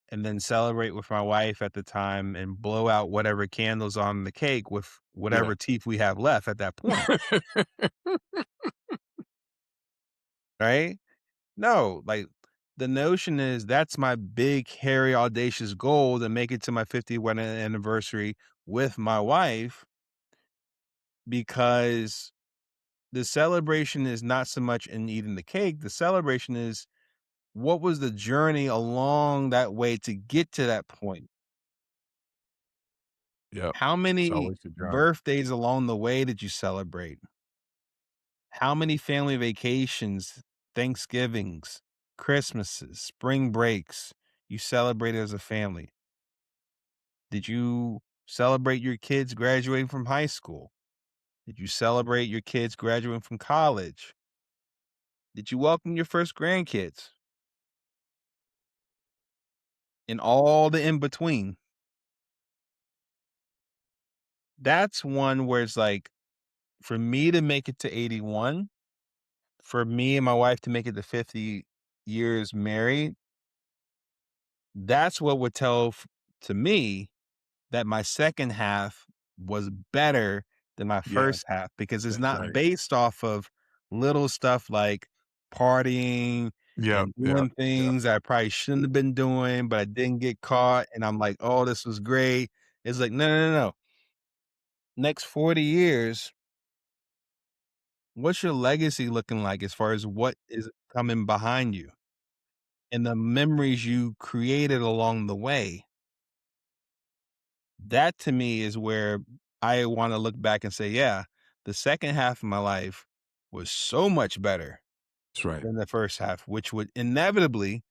and then celebrate with my wife at the time and blow out whatever candles on the cake with Yeah. whatever teeth we have left at that point, right? No, like the notion is that's my big, hairy, audacious goal to make it to my 50th wedding anniversary with my wife because the celebration is not so much in eating the cake. The celebration is what was the journey along that way to get to that point? Yep. How It's many always a journey. birthdays along the way did you celebrate? How many family vacations, Thanksgivings, Christmases, spring breaks you celebrated as a family? Did you celebrate your kids graduating from high school? Did you celebrate your kids graduating from college? Did you welcome your first grandkids? and all the in between, that's one where it's like, for me to make it to 81, for me and my wife to make it to 50 years married, that's what would tell to me that my second half was better than my Yeah, first half because it's that's not right. based off of little stuff like partying Yep, and yep, doing yep. things I probably shouldn't have been doing, but I didn't get caught. And I'm like, oh, this was great. It's like, no, no, no, no. Next 40 years, what's your legacy looking like as far as what is coming behind you and the memories you created along the way? That to me is where I wanna look back and say, "Yeah, the second half of my life was so much better That's right. than the first half," which would inevitably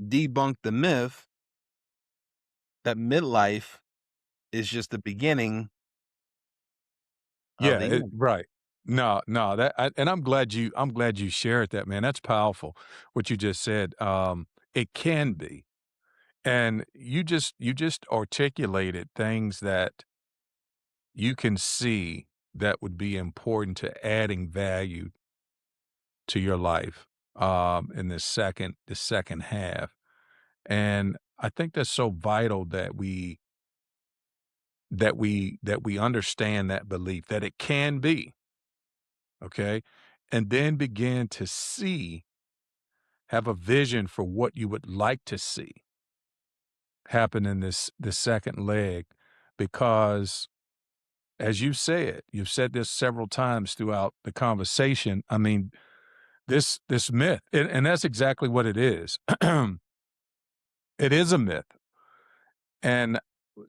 debunk the myth that midlife is just the beginning of Yeah, the it end. right. No, no, and I'm glad you shared that, man. That's powerful what you just said. It can be. And you just articulated things that you can see that would be important to adding value to your life in the second half. And I think that's so vital that we understand that belief that it can be, okay? And then begin to have a vision for what you would like to see happen in this second leg because as you've said this several times throughout the conversation. I mean, this myth, and that's exactly what it is. It is a myth, and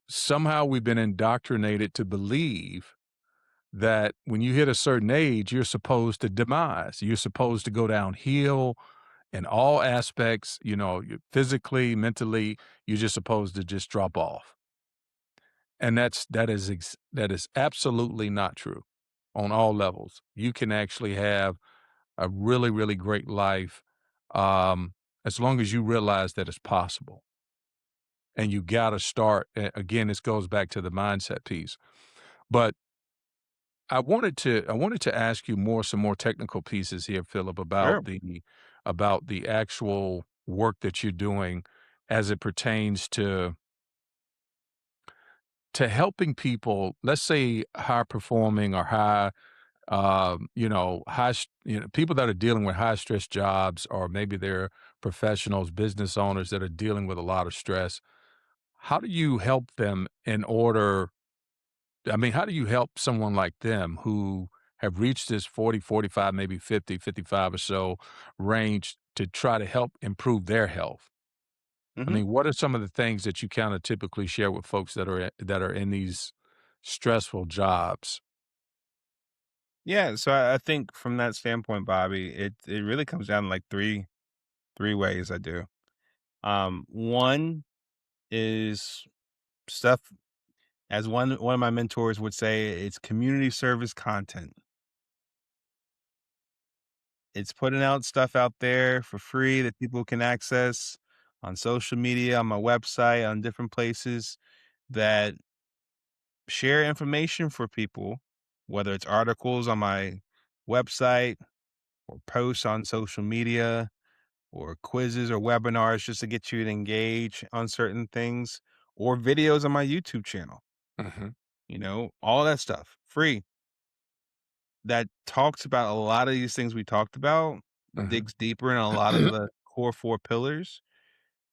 somehow we've been indoctrinated to believe that when you hit a certain age, you're supposed to demise. You're supposed to go downhill in all aspects. Physically, mentally, you're just supposed to just drop off. And that is absolutely not true on all levels. You can actually have a really, really great life, as long as you realize that it's possible. And you gotta start again, this goes back to the mindset piece. But I wanted to ask you some more technical pieces here, Philip, Sure. about the actual work that you're doing as it pertains to helping people, let's say high performing or people that are dealing with high stress jobs, or maybe they're professionals, business owners that are dealing with a lot of stress. How do you help them how do you help someone like them who have reached this 40, 45, maybe 50, 55 or so range to try to help improve their health? I Mhm. mean, what are some of the things that you kind of typically share with folks that are in these stressful jobs? Yeah, so I think from that standpoint, Bobby, it really comes down to, like, three ways I do. One is stuff as one of my mentors would say, it's community service content. It's putting out stuff out there for free that people can access on social media, on my website, on different places that share information for people, whether it's articles on my website or posts on social media or quizzes or webinars just to get you to engage on certain things or videos on my YouTube channel, Mhm. all that stuff free that talks about a lot of these things we talked about, Mhm. digs deeper in a lot of the core 4 pillars,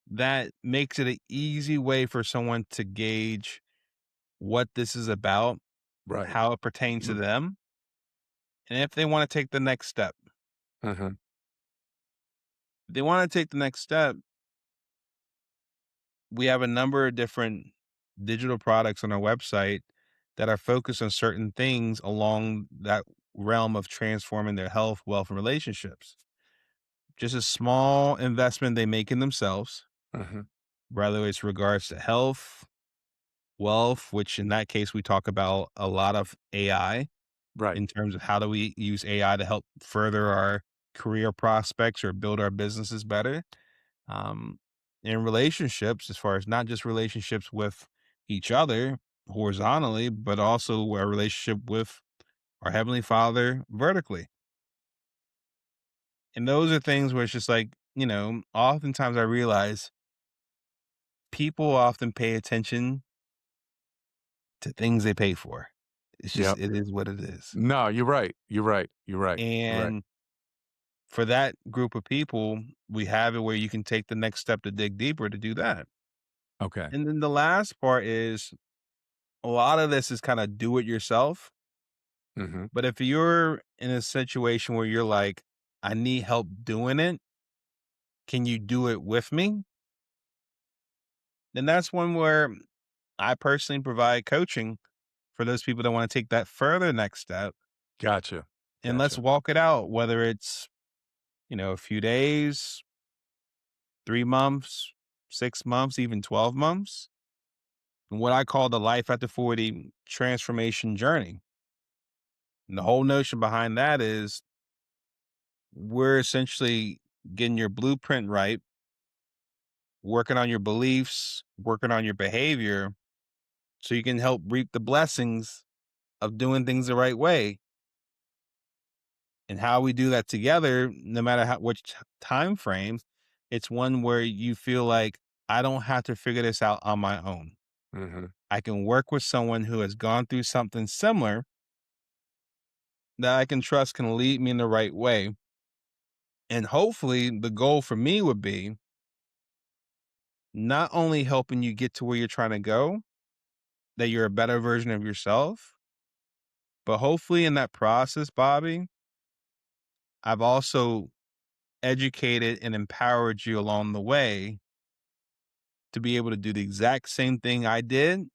that makes it an easy way for someone to gauge what this is about, Right. how it pertains to them, and if they wanna take the next step. Mhm. If they wanna take the next step, we have a number of different digital products on our website that are focused on certain things along that realm of transforming their health, wealth, and relationships. Just a small investment they make in themselves, Mhm. whether it's regards to health, wealth, which in that case we talk about a lot of AI Right. in terms of how do we use AI to help further our career prospects or build our businesses better. Um, in relationships, as far as not just relationships with each other horizontally, but also our relationship with our Heavenly Father vertically. And those are things where it's just like, oftentimes I realize people often pay attention to things they pay for. It's just, Yep. it is what it is. No, you're right. You're right. You're right. You're right. And for that group of people, we have it where you can take the next step to dig deeper to do that. Okay. And then the last part is a lot of this is kind of do it yourself. Mhm. But if you're in a situation where you're like, I need help doing it, can you do it with me? Then that's one where I personally provide coaching for those people that want to take that further next step. Gotcha. And let's Gotcha. walk it out, whether it's, a few days, 3 months, 6 months, even 12 months. What I call the life after 40 transformation journey. And the whole notion behind that is we're essentially getting your blueprint right, working on your beliefs, working on your behavior so you can help reap the blessings of doing things the right way. And how we do that together, no matter which time frame, it's one where you feel like I don't have to figure this out on my own. Mhm. I can work with someone who has gone through something similar that I can trust can lead me in the right way. And hopefully, the goal for me would be not only helping you get to where you're trying to go, that you're a better version of yourself, but hopefully in that process, Bobby, I've also educated and empowered you along the way to be able to do the exact same thing I did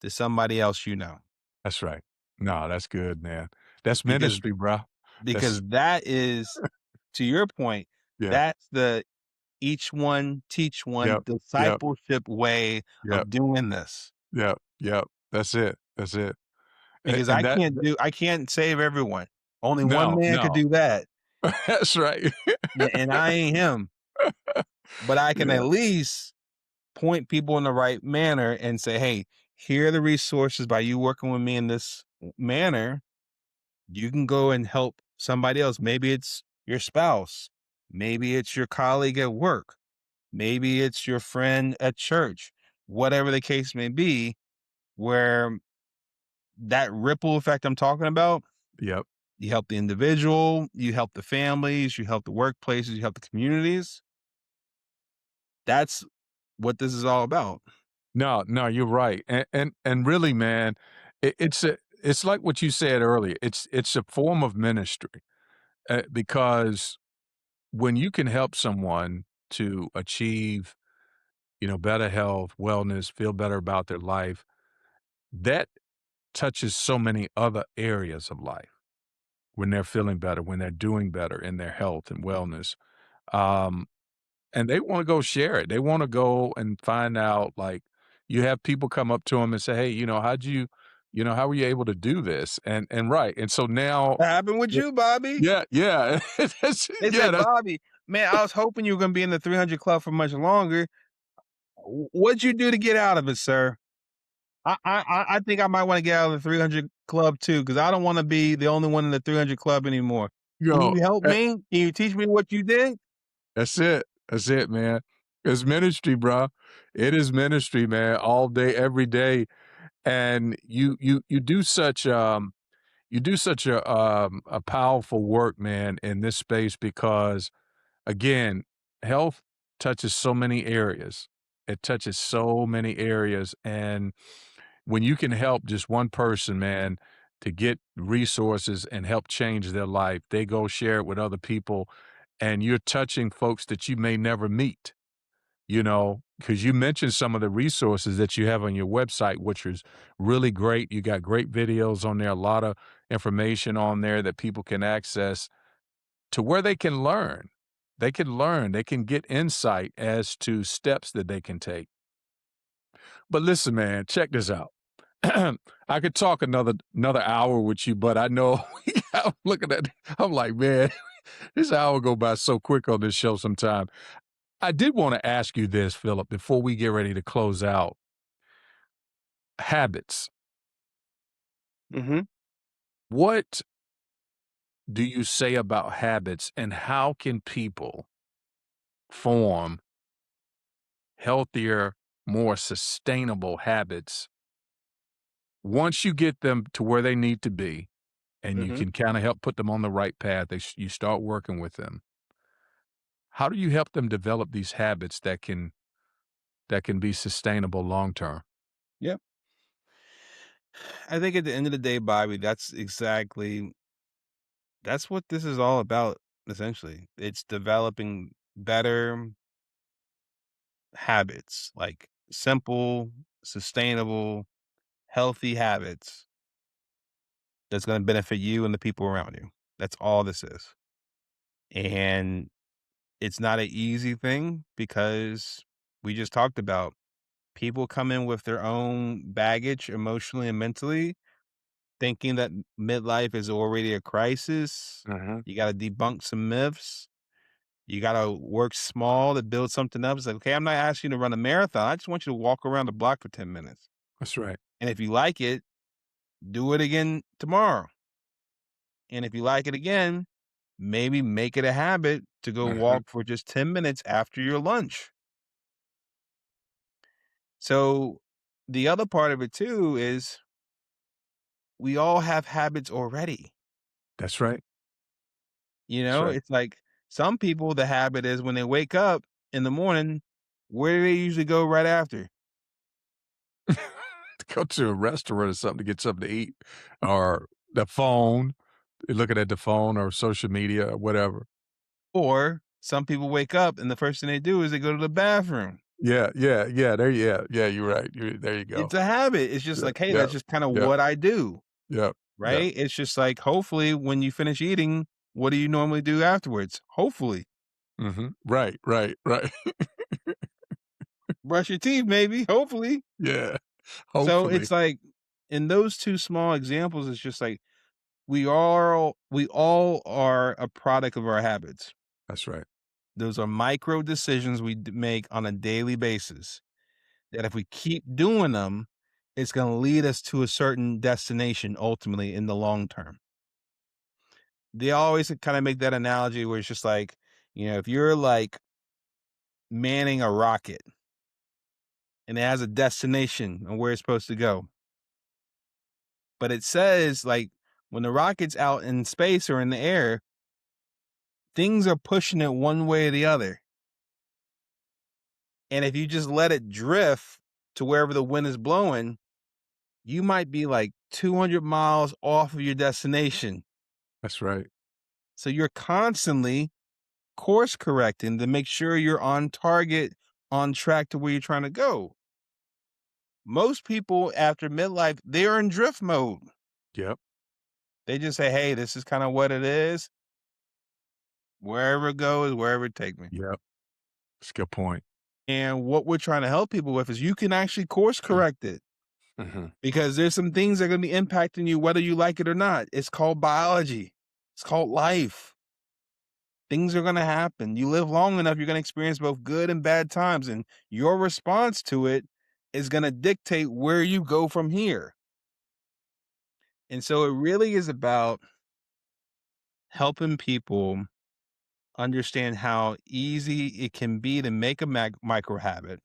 to somebody else you know. That's right. No, that's good, man. That's Because ministry, bro. because That's that is, to your point, yeah. that's the each one teach one Yep. Yep. discipleship way Yep. of doing this. Yep. Yep. That's it. That's it. Because And that I can't save everyone. Only one no, man could no. do that. That's right. And I ain't him. But I can Yeah. at least point people in the right manner and say, hey, here are the resources by you working with me in this manner. You can go and help somebody else. Maybe it's your spouse. Maybe it's your colleague at work. Maybe it's your friend at church. Whatever the case may be, where that ripple effect I'm talking about, Yep. you help the individual, you help the families, you help the workplaces, you help the communities. That's what this is all about. No, no, you're right. And really, man, it's like what you said earlier. It's a form of ministry, because when you can help someone to achieve, better health, wellness, feel better about their life, that touches so many other areas of life when they're feeling better, when they're doing better in their health and wellness. Um, and they want to go share it. They want to go and find out, like, you have people come up to them and say, "Hey, how were you able to do this?" And right. And so now, That happened with y- you, Bobby. yeah, yeah, They yeah, said, that's Bobby, man, I was hoping you were going to be in the 300 club for much longer. What'd you do to get out of it, sir? I think I might want to get out of the 300 club too, because I don't want to be the only one in the 300 club anymore. you Can know, you help eh, me? Can you teach me what you did? that's it, man. It's ministry, bro. It is ministry, man. All day, every day, and you do such a powerful work, man, in this space because, again, health touches so many areas. It touches so many areas, and when you can help just one person, man, to get resources and help change their life, they go share it with other people, and you're touching folks that you may never meet, because you mentioned some of the resources that you have on your website, which is really great. You got great videos on there, a lot of information on there that people can access to where they can learn. They can get insight as to steps that they can take. But listen, man, check this out. I could talk another hour with you, but I know I'm looking at I'm like, man, this hour go by so quick on this show sometime. I did want to ask you this, Philip, before we get ready to close out. Habits. Mhm. What do you say about habits, and how can people form healthier, more sustainable habits once you get them to where they need to be and you Mhm. can kind of help put them on the right path? You start working with them. How do you help them develop these habits that can be sustainable long term? Yep. I think at the end of the day, Bobby, that's what this is all about, essentially. It's developing better habits, like simple, sustainable, healthy habits that's gonna benefit you and the people around you. That's all this is. And it's not an easy thing because we just talked about people come in with their own baggage emotionally and mentally, thinking that midlife is already a crisis. Mhm. You gotta debunk some myths. You gotta work small to build something up. It's like, okay, I'm not asking you to run a marathon. I just want you to walk around the block for 10 minutes. That's right. And if you like it, do it again tomorrow. And if you like it again, maybe make it a habit to go Mhm. walk for just 10 minutes after your lunch. So the other part of it too is we all have habits already. That's right. You That's know, right. it's like some people, the habit is when they wake up in the morning, where do they usually go right after? Go to a restaurant or something to get something to eat, or the phone, looking at the phone or social media or whatever. Or some people wake up and the first thing they do is they go to the bathroom. Yeah, yeah, yeah, yeah, you're right, there you go. It's a habit. It's just Yeah, like, hey, yeah, that's just kind of yeah, what I do, yeah, yeah. right? It's just like, hopefully, when you finish eating, what do you normally do afterwards? Hopefully, Mhm. Right, right, right. brush your teeth, maybe, hopefully. Yeah, So hopefully. it's like, in those two small examples, it's just like we all are a product of our habits. That's right. Those are micro decisions we make on a daily basis that if we keep doing them, it's going to lead us to a certain destination ultimately in the long term. They always kind of make that analogy where it's just like, if you're like manning a rocket and it has a destination and where it's supposed to go, but it says like when the rocket's out in space or in the air, things are pushing it one way or the other. And if you just let it drift to wherever the wind is blowing, you might be like 200 miles off of your destination. That's right. So you're constantly course correcting to make sure you're on target, on track to where you're trying to go. Most people after midlife, they're in drift mode. Yep, They just say, hey, this is kind of what it is. Wherever it goes, wherever it take me. yep. That's a good point. And what we're trying to help people with is you can actually course correct it Mhm. because there's some things that are going to be impacting you whether you like it or not. It's called biology. It's called life. Things are going to happen. You live long enough, you're going to experience both good and bad times, and your response to it is going to dictate where you go from here. And so it really is about helping people understand how easy it can be to make a micro habit,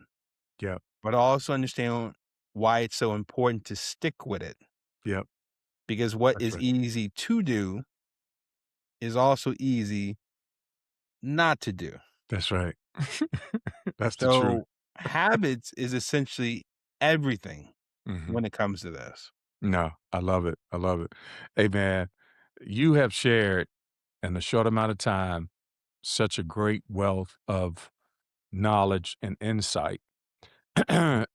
Yep, but also understand why it's so important to stick with it. yep. Because what That's is right. easy to do is also easy not to do. That's right. That's the truth. So habits is essentially everything Mhm. when it comes to this. No, I love it. I love it. Hey, man, you have shared in a short amount of time such a great wealth of knowledge and insight.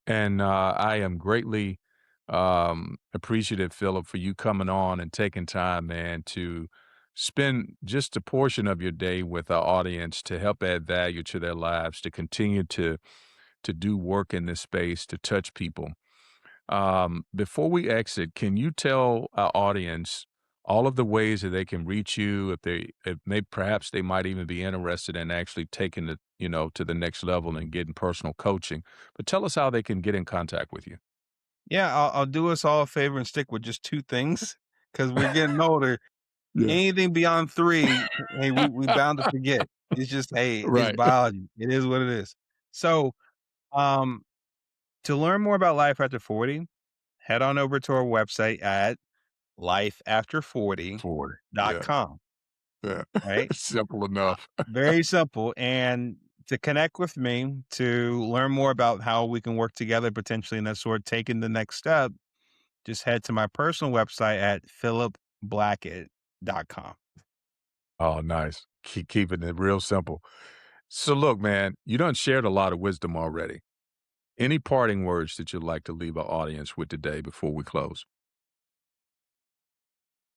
And I am greatly appreciative, Philip, for you coming on and taking time, man, to spend just a portion of your day with our audience to help add value to their lives, to continue to do work in this space, to touch people. Before we exit, can you tell our audience all of the ways that they can reach you if they, if may perhaps they might even be interested in actually taking to the next level and getting personal coaching. But tell us how they can get in contact with you. Yeah, I'll do us all a favor and stick with just 2 things because we're getting older. Yeah. Anything beyond 3, hey, we bound to forget. It's just, hey, it's Right. biology. It is what it is. So, um, to learn more about life after 40, head on over to our website at Forward. Yeah. lifeafter40.com, Yeah. right? Simple Uh, enough. Very simple, and to connect with me, to learn more about how we can work together potentially in that sort, taking the next step, just head to my personal website at philipblackett.com. Oh, nice. Keeping it real simple. So look, man, you done shared a lot of wisdom already. Any parting words that you'd like to leave our audience with today before we close?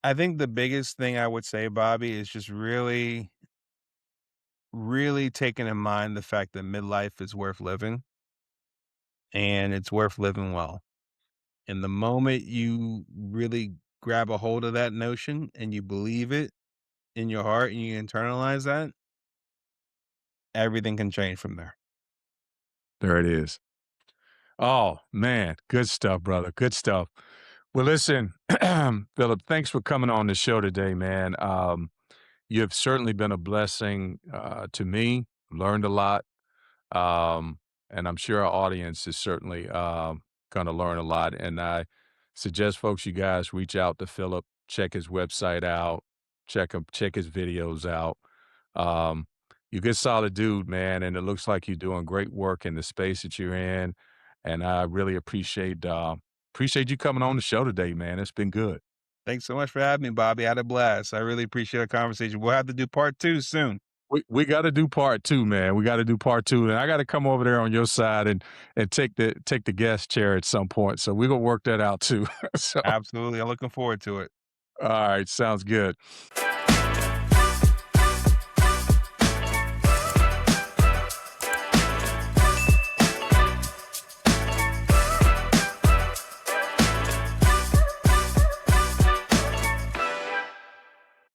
I think the biggest thing I would say, Bobby, is just really, really taking in mind the fact that midlife is worth living and it's worth living well. And the moment you really grab a hold of that notion and you believe it in your heart and you internalize that, everything can change from there. There it is. Oh, man. Good stuff, brother. Good stuff. Well, listen, Philip, thanks for coming on the show today, man. You have certainly been a blessing to me. Learned a lot. Um, and I'm sure our audience is certainly going to learn a lot. And I suggest folks, you guys reach out to Philip, check his website out, check his videos out. Um, you're a good, solid dude, man, and it looks like you're doing great work in the space that you're in. And I really appreciate you coming on the show today, man. It's been good. Thanks so much for having me, Bobby. I had a blast. I really appreciate the conversation. We'll have to do part 2 soon. We gotta do part 2, man. We gotta do part 2, and I gotta come over there on your side and take the guest chair at some point, so we're gonna work that out too. So, Absolutely. I'm looking forward to it. alright, sounds good.